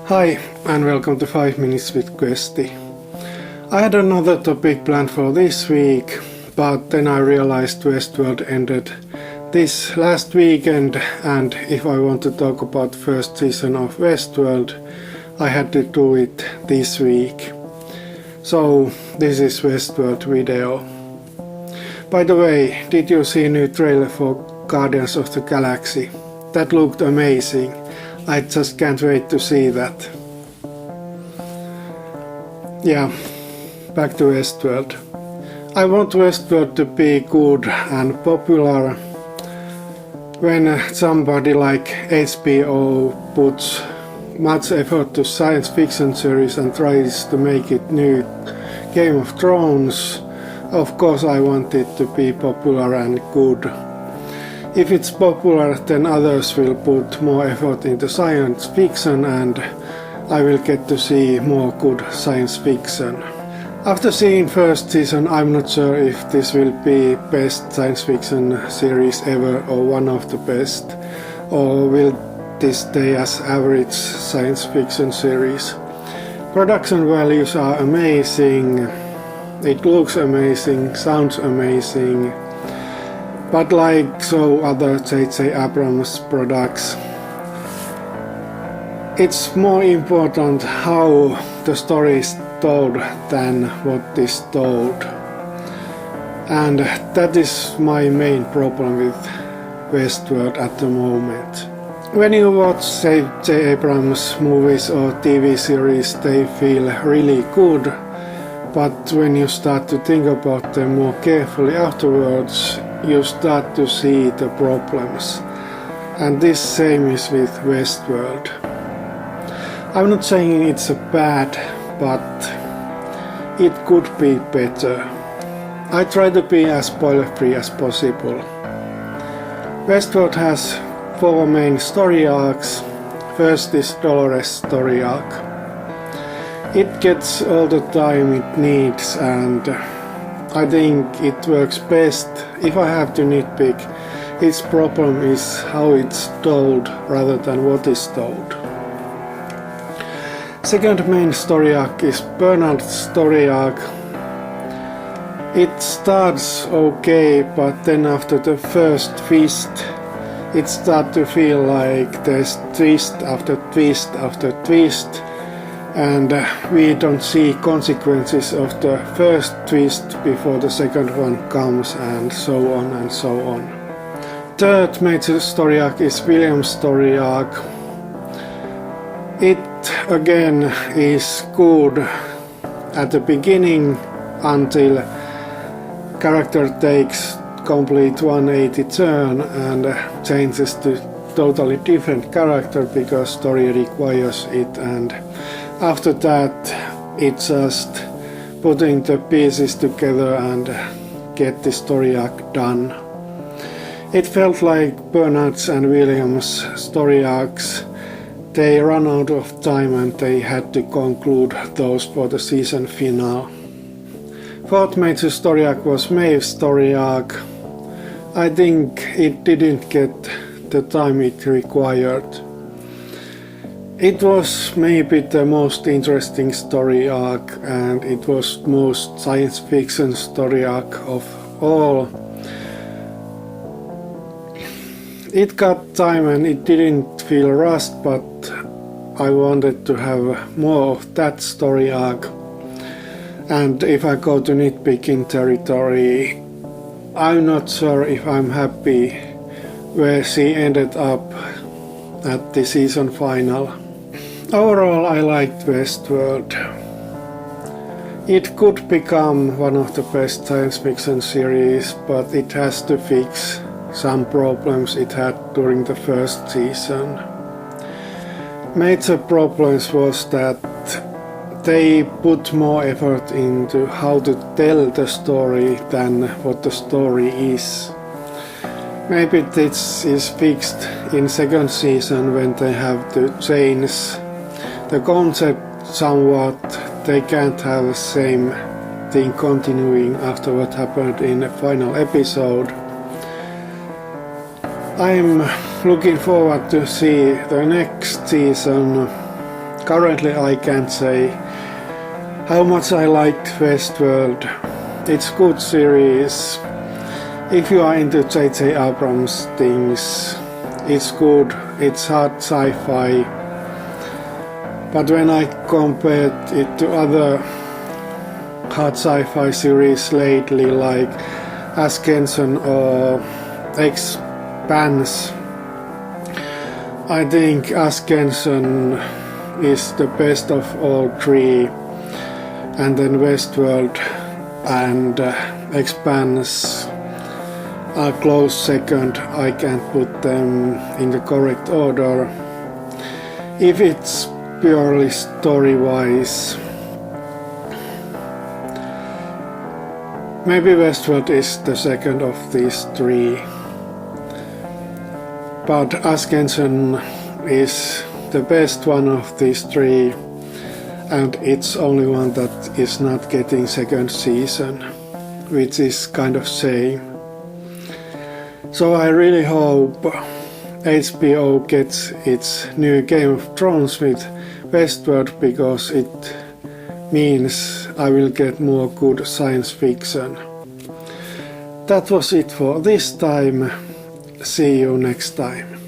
Hi, and welcome to 5 Minutes with Kvesti. I had another topic planned for this week, but then I realized Westworld ended this last weekend, and if I want to talk about the first season of Westworld, I had to do it this week. So, this is Westworld video. By the way, did you see a new trailer for Guardians of the Galaxy? That looked amazing. I just can't wait to see that. Yeah, back to Westworld. I want Westworld to be good and popular. When somebody like HBO puts much effort to science fiction series and tries to make it new Game of Thrones, of course I want it to be popular and good. If it's popular, then others will put more effort into science fiction and I will get to see more good science fiction. After seeing first season, I'm not sure if this will be best science fiction series ever or one of the best, or will this stay as average science fiction series. Production values are amazing, it looks amazing, sounds amazing. But like so other J.J. Abrams products, it's more important how the story is told than what is told. And that is my main problem with Westworld at the moment. When you watch J.J. Abrams movies or TV series, they feel really good. But when you start to think about them more carefully afterwards, you start to see the problems. And this same is with Westworld. I'm not saying it's a bad, but it could be better. I try to be as spoiler-free as possible. Westworld has 4 main story arcs. First is Dolores' story arc. It gets all the time it needs, and I think it works best. If I have to nitpick, its problem is how it's told rather than what is told. Second main story arc is Bernard's story arc. It starts okay, but then after the first feast, it starts to feel like there's twist after twist after twist, and we don't see consequences of the first twist before the second one comes, and so on and so on. Third major story arc is William's story arc. It again is good at the beginning until character takes complete 180 turn and changes to totally different character because story requires it, and after that it's just putting the pieces together and get the story arc done. It felt like Bernard's and William's story arcs, they ran out of time and they had to conclude those for the season finale. Fourth major story arc was Maeve's story arc. I think it didn't get the time it required. It was maybe the most interesting story arc, and it was most science fiction story arc of all. It got time and it didn't feel rushed, but I wanted to have more of that story arc. And if I go to nitpicking territory, I'm not sure if I'm happy where she ended up at the season final. Overall, I liked Westworld. It could become one of the best science fiction series, but it has to fix some problems it had during the first season. Major problems was that they put more effort into how to tell the story than what the story is. Maybe this is fixed in second season when they have to change the concept somewhat. They can't have the same thing continuing after what happened in the final episode. I'm looking forward to see the next season. Currently I can't say how much I liked Westworld. It's good series. If you are into J.J. Abrams things, it's good, it's hard sci-fi. But when I compared it to other hard sci-fi series lately like Ascension or Expanse, I think Ascension is the best of all three, and then Westworld and Expanse are close second. I can't put them in the correct order. If it's purely story-wise, maybe Westworld is the second of these three, but Ascension is the best one of these three, and it's only one that is not getting second season, which is kind of shame. So I really hope HBO gets its new Game of Thrones with Westworld, because it means I will get more good science fiction. That was it for this time. See you next time.